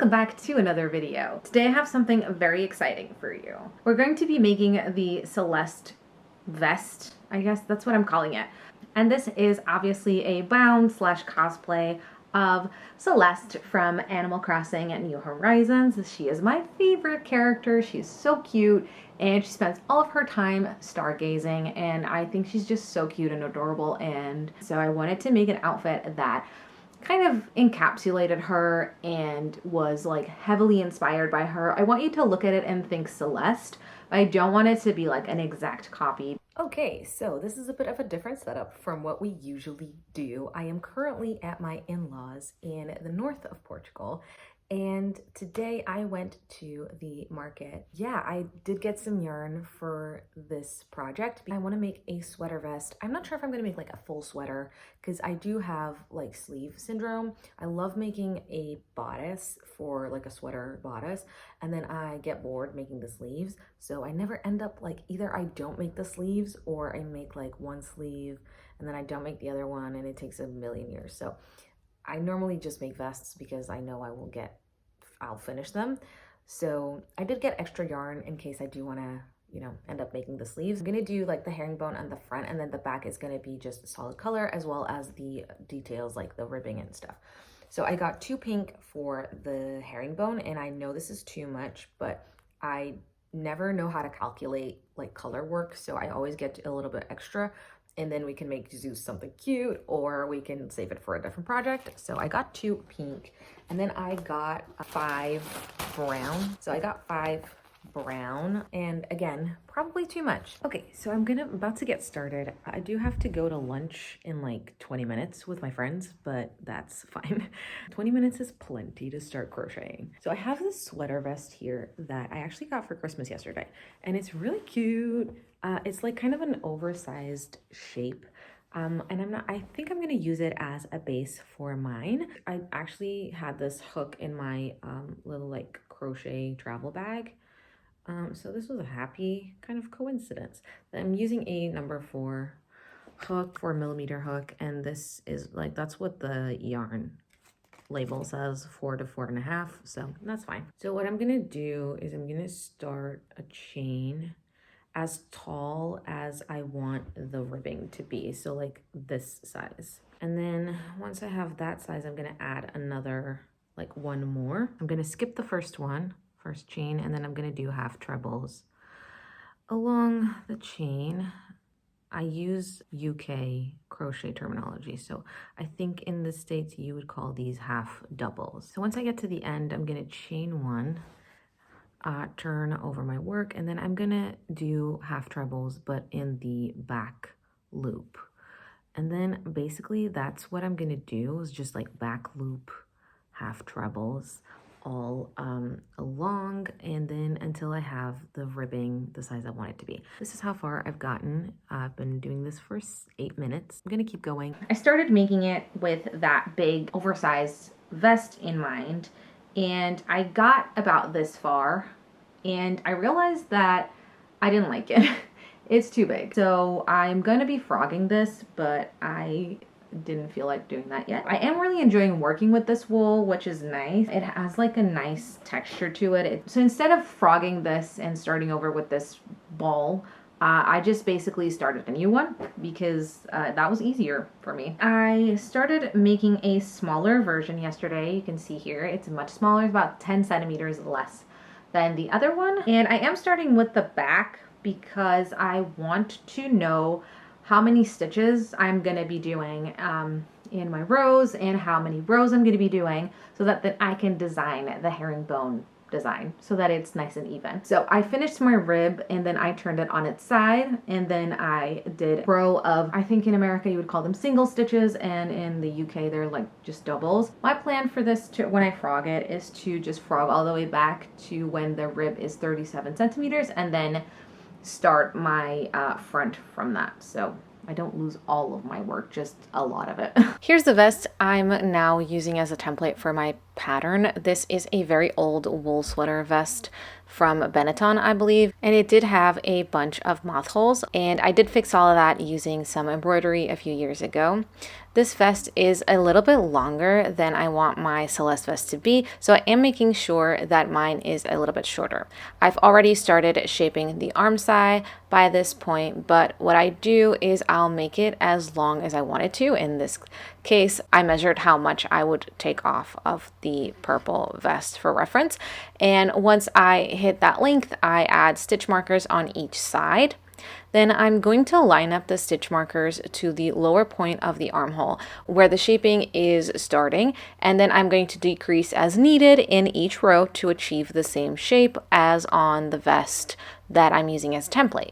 welcome back to another video. Today I have something very exciting for you. We're going to be making the Celeste vest, I guess that's what I'm calling it. And this is obviously a bound / cosplay of Celeste from Animal Crossing at New Horizons. She is my favorite character. She's so cute and she spends all of her time stargazing, and I think she's just so cute and adorable, and so I wanted to make an outfit that kind of encapsulated her and was like heavily inspired by her. I want you to look at it and think Celeste, but I don't want it to be like an exact copy. Okay, so this is a bit of a different setup from what we usually do. I am currently at my in-laws in the north of Portugal, and today I went to the market. Yeah, I did get some yarn for this project. I want to make a sweater vest. I'm not sure if I'm going to make like a full sweater because I do have like sleeve syndrome. I love making a bodice for like a sweater bodice, and then I get bored making the sleeves. So I never end up like, either I don't make the sleeves or I make like one sleeve and then I don't make the other one, and it takes a million years. So I normally just make vests because I know I'll finish them. So I did get extra yarn in case I do want to, you know, end up making the sleeves. I'm going to do like the herringbone on the front, and then the back is going to be just solid color as well as the details like the ribbing and stuff. So I got 2 pink for the herringbone, and I know this is too much, but I never know how to calculate like color work. So I always get a little bit extra, and then we can make do something cute, or we can save it for a different project. So I got 2 pink, and then I got 5 brown. So I got 5 brown, and again, probably too much. Okay, so I'm about to get started. I do have to go to lunch in like 20 minutes with my friends, but that's fine. 20 minutes is plenty to start crocheting. So I have this sweater vest here that I actually got for Christmas yesterday, and it's really cute. It's like kind of an oversized shape. And I think I'm gonna use it as a base for mine. I actually had this hook in my little like crochet travel bag. So this was a happy kind of coincidence. I'm using a number 4 hook, 4mm hook, and this is like, that's what the yarn label says, 4 to 4.5, so that's fine. So what I'm gonna do is I'm gonna start a chain as tall as I want the ribbing to be, so like this size. And then once I have that size, I'm gonna add another, like 1 more. I'm gonna skip the first chain, and then I'm gonna do half trebles along the chain. I use UK crochet terminology, so I think in the States you would call these half doubles. So once I get to the end, I'm gonna chain 1, turn over my work, and then I'm gonna do half trebles but in the back loop. And then basically that's what I'm gonna do, is just like back loop, half trebles all along, and then until I have the ribbing the size I want it to be. This is how far I've gotten. I've been doing this for 8 minutes. I'm gonna keep going. I started making it with that big oversized vest in mind, and I got about this far and I realized that I didn't like it. It's too big. So I'm gonna be frogging this, but I didn't feel like doing that yet. I am really enjoying working with this wool, which is nice. It has like a nice texture to it. So instead of frogging this and starting over with this ball, I just basically started a new one because that was easier for me. I started making a smaller version yesterday. You can see here, it's much smaller, it's about 10 centimeters less than the other one. And I am starting with the back because I want to know how many stitches I'm gonna be doing in my rows and how many rows I'm gonna be doing, so that I can design the herringbone design so that it's nice and even. So I finished my rib, and then I turned it on its side, and then I did a row of, I think in America you would call them single stitches, and in the UK they're like just doubles. My plan for this, when I frog it, is to just frog all the way back to when the rib is 37 centimeters, and then start my front from that, so I don't lose all of my work, just a lot of it. Here's the vest I'm now using as a template for my pattern. This is a very old wool sweater vest from Benetton, I believe, and it did have a bunch of moth holes, and I did fix all of that using some embroidery a few years ago. This vest is a little bit longer than I want my Celeste vest to be, so I am making sure that mine is a little bit shorter. I've already started shaping the arm side by this point, but what I do is I'll make it as long as I want it to. In this case, I measured how much I would take off of the purple vest for reference, and once I hit that length, I add stitch markers on each side. Then I'm going to line up the stitch markers to the lower point of the armhole where the shaping is starting, and then I'm going to decrease as needed in each row to achieve the same shape as on the vest that I'm using as template.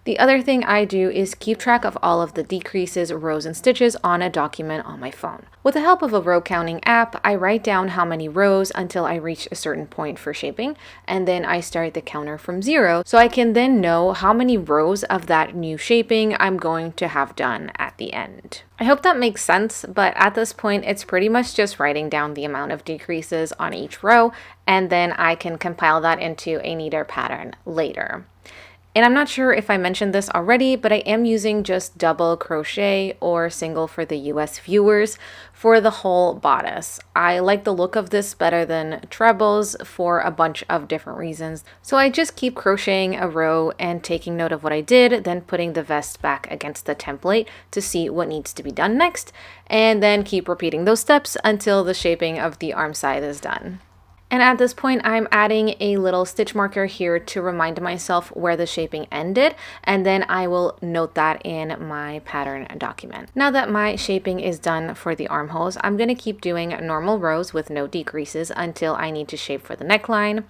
The other thing I do is keep track of all of the decreases, rows, and stitches on a document on my phone. With the help of a row counting app, I write down how many rows until I reach a certain point for shaping, and then I start the counter from 0 so I can then know how many rows of that new shaping I'm going to have done at the end. I hope that makes sense, but at this point it's pretty much just writing down the amount of decreases on each row, and then I can compile that into a neater pattern later. And I'm not sure if I mentioned this already, but I am using just double crochet or single for the US viewers for the whole bodice. I like the look of this better than trebles for a bunch of different reasons. So I just keep crocheting a row and taking note of what I did, then putting the vest back against the template to see what needs to be done next, and then keep repeating those steps until the shaping of the arm side is done. And at this point, I'm adding a little stitch marker here to remind myself where the shaping ended, and then I will note that in my pattern document. Now that my shaping is done for the armholes, I'm going to keep doing normal rows with no decreases until I need to shape for the neckline.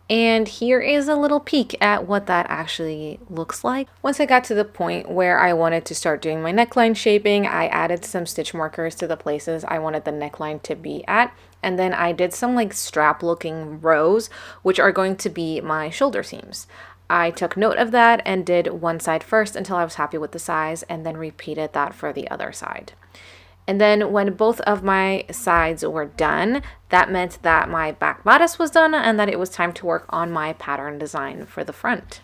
And here is a little peek at what that actually looks like. Once I got to the point where I wanted to start doing my neckline shaping, I added some stitch markers to the places I wanted the neckline to be at. And then I did some like strap looking rows, which are going to be my shoulder seams. I took note of that and did one side first until I was happy with the size, and then repeated that for the other side. And then when both of my sides were done, that meant that my back bodice was done and that it was time to work on my pattern design for the front.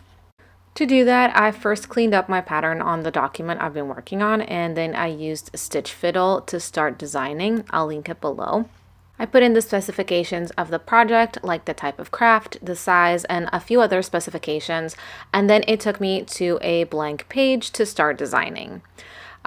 To do that, I first cleaned up my pattern on the document I've been working on, and then I used Stitch Fiddle to start designing. I'll link it below. I put in the specifications of the project, like the type of craft, the size, and a few other specifications, and then it took me to a blank page to start designing.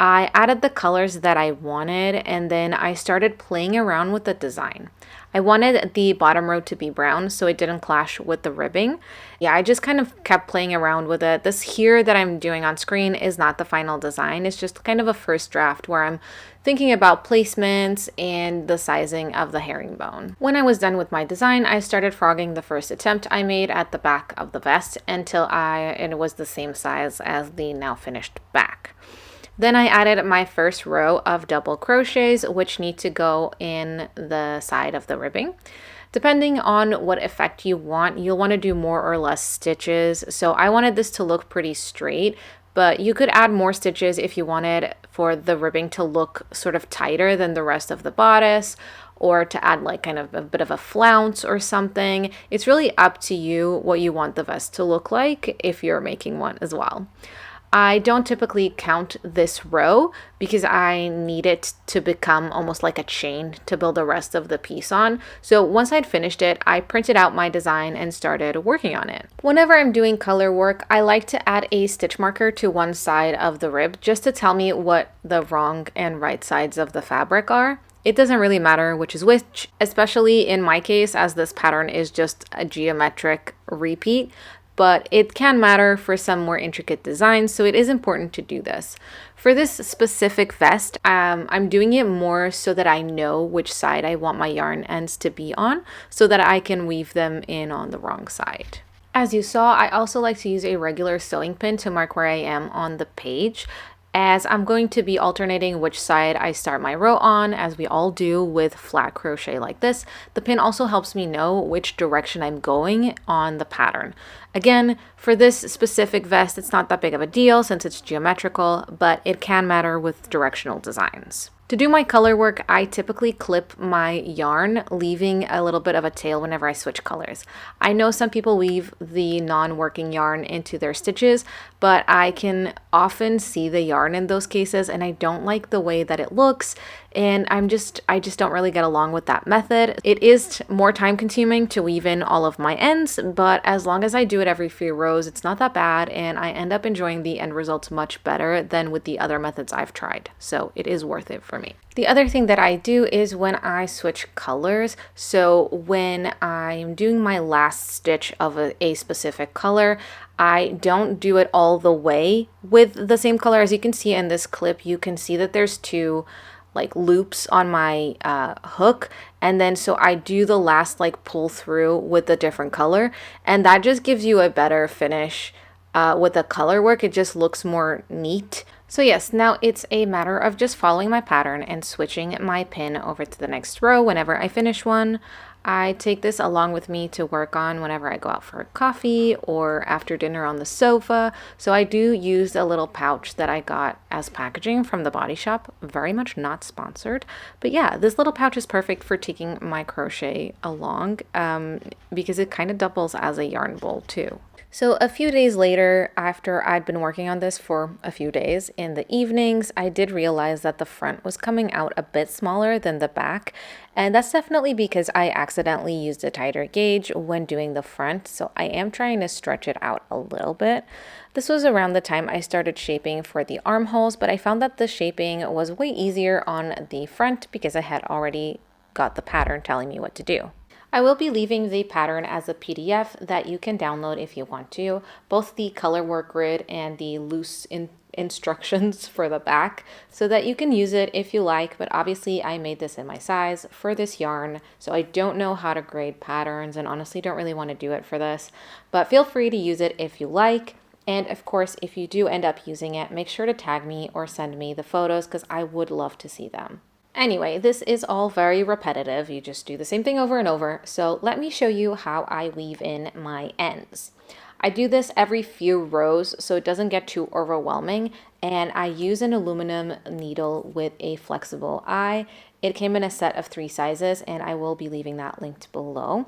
I added the colors that I wanted, and then I started playing around with the design. I wanted the bottom row to be brown so it didn't clash with the ribbing. Yeah, I just kind of kept playing around with it. This here that I'm doing on screen is not the final design. It's just kind of a first draft where I'm thinking about placements and the sizing of the herringbone. When I was done with my design, I started frogging the first attempt I made at the back of the vest until it was the same size as the now finished back. Then I added my first row of double crochets, which need to go in the side of the ribbing. Depending on what effect you want, you'll want to do more or less stitches. So I wanted this to look pretty straight, but you could add more stitches if you wanted for the ribbing to look sort of tighter than the rest of the bodice, or to add like kind of a bit of a flounce or something. It's really up to you what you want the vest to look like if you're making one as well. I don't typically count this row because I need it to become almost like a chain to build the rest of the piece on. So once I'd finished it, I printed out my design and started working on it. Whenever I'm doing color work, I like to add a stitch marker to one side of the rib just to tell me what the wrong and right sides of the fabric are. It doesn't really matter which is which, especially in my case, as this pattern is just a geometric repeat. But it can matter for some more intricate designs, so it is important to do this. For this specific vest, I'm doing it more so that I know which side I want my yarn ends to be on, so that I can weave them in on the wrong side. As you saw, I also like to use a regular sewing pin to mark where I am on the page, as I'm going to be alternating which side I start my row on, as we all do with flat crochet like this. The pin also helps me know which direction I'm going on the pattern. Again, for this specific vest, it's not that big of a deal since it's geometrical, but it can matter with directional designs. To do my color work, I typically clip my yarn, leaving a little bit of a tail whenever I switch colors. I know some people weave the non-working yarn into their stitches, but I can often see the yarn in those cases, and I don't like the way that it looks, and I just don't really get along with that method. It is more time consuming to weave in all of my ends, but as long as I do it every few rows, it's not that bad, and I end up enjoying the end results much better than with the other methods I've tried. So it is worth it for me. The other thing that I do is when I switch colors, so when I'm doing my last stitch of a specific color, I don't do it all the way with the same color. As you can see in this clip, you can see that there's two like loops on my hook, and then so I do the last like pull through with a different color, and that just gives you a better finish with the color work. It just looks more neat. So yes, now it's a matter of just following my pattern and switching my pin over to the next row whenever I finish one. I take this along with me to work on whenever I go out for coffee or after dinner on the sofa. So I do use a little pouch that I got as packaging from the Body Shop. Very much not sponsored. But yeah, this little pouch is perfect for taking my crochet along because it kind of doubles as a yarn bowl too. So a few days later, after I'd been working on this for a few days, in the evenings, I did realize that the front was coming out a bit smaller than the back. And that's definitely because I accidentally used a tighter gauge when doing the front. So I am trying to stretch it out a little bit. This was around the time I started shaping for the armholes, but I found that the shaping was way easier on the front because I had already got the pattern telling me what to do. I will be leaving the pattern as a PDF that you can download if you want to, both the color work grid and the loose instructions for the back, so that you can use it if you like. But obviously I made this in my size for this yarn, so I don't know how to grade patterns and honestly don't really want to do it for this, but feel free to use it if you like. And of course, if you do end up using it, make sure to tag me or send me the photos because I would love to see them. Anyway, this is all very repetitive. You just do the same thing over and over. So let me show you how I weave in my ends. I do this every few rows so it doesn't get too overwhelming, and I use an aluminum needle with a flexible eye. It came in a set of 3 sizes, and I will be leaving that linked below.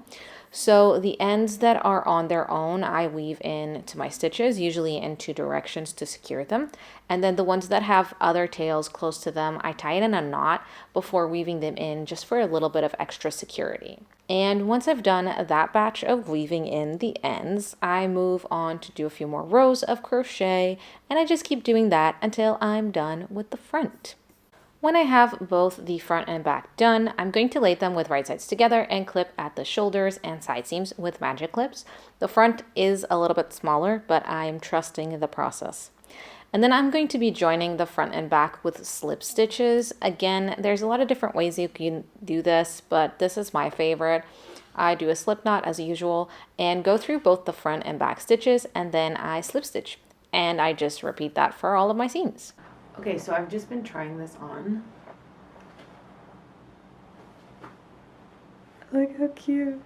So the ends that are on their own, I weave in to my stitches, usually in 2 directions to secure them. And then the ones that have other tails close to them, I tie it in a knot before weaving them in just for a little bit of extra security. And once I've done that batch of weaving in the ends, I move on to do a few more rows of crochet, and I just keep doing that until I'm done with the front. When I have both the front and back done, I'm going to lay them with right sides together and clip at the shoulders and side seams with magic clips. The front is a little bit smaller, but I'm trusting the process. And then I'm going to be joining the front and back with slip stitches. Again, there's a lot of different ways you can do this, but this is my favorite. I do a slip knot as usual and go through both the front and back stitches, and then I slip stitch. And I just repeat that for all of my seams. Okay, so I've just been trying this on. Look how cute.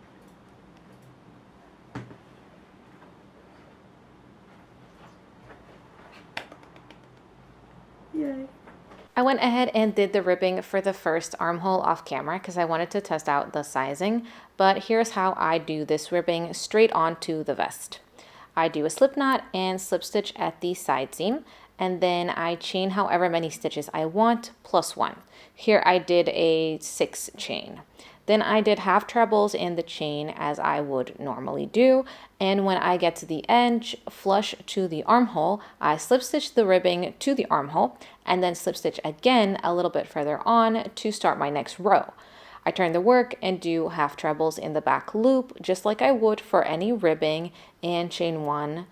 Yay. I went ahead and did the ribbing for the first armhole off camera because I wanted to test out the sizing, but here's how I do this ribbing straight onto the vest. I do a slip knot and slip stitch at the side seam, and then I chain however many stitches I want plus 1. Here I did a 6 chain. Then I did half trebles in the chain as I would normally do, and when I get to the edge flush to the armhole, I slip stitch the ribbing to the armhole and then slip stitch again a little bit further on to start my next row. I turn the work and do half trebles in the back loop just like I would for any ribbing, and chain 1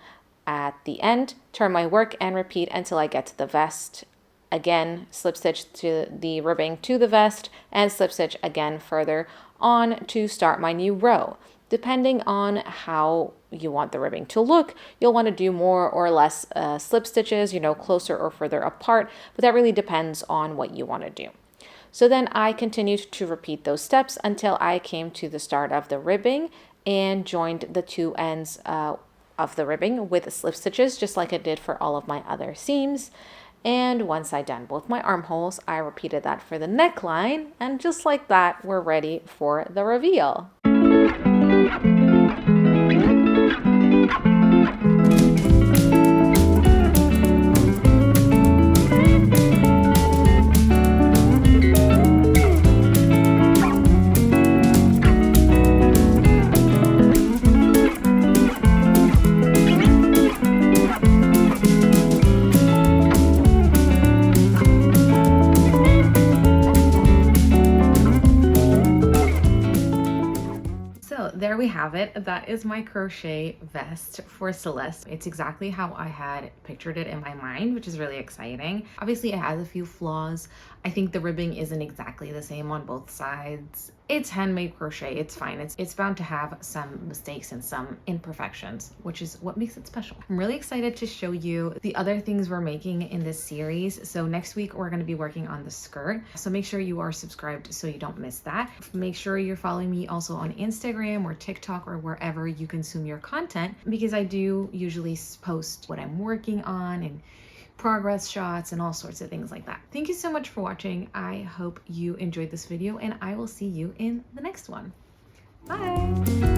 at the end, turn my work and repeat until I get to the vest. Again, slip stitch to the ribbing to the vest and slip stitch again further on to start my new row. Depending on how you want the ribbing to look, you'll want to do more or less slip stitches, closer or further apart, but that really depends on what you want to do. So then I continued to repeat those steps until I came to the start of the ribbing and joined the 2 ends of the ribbing with slip stitches, just like I did for all of my other seams. And once I done both my armholes, I repeated that for the neckline, and just like that, we're ready for the reveal. There we have it. That is my crochet vest for Celeste. It's exactly how I had pictured it in my mind, which is really exciting. Obviously, it has a few flaws. I think the ribbing isn't exactly the same on both sides. It's handmade crochet. It's fine. It's bound to have some mistakes and some imperfections, which is what makes it special. I'm really excited to show you the other things we're making in this series. So next week, we're going to be working on the skirt. So make sure you are subscribed so you don't miss that. Make sure you're following me also on Instagram or TikTok or wherever you consume your content, because I do usually post what I'm working on and progress shots and all sorts of things like that. Thank you so much for watching. I hope you enjoyed this video, and I will see you in the next one. Bye!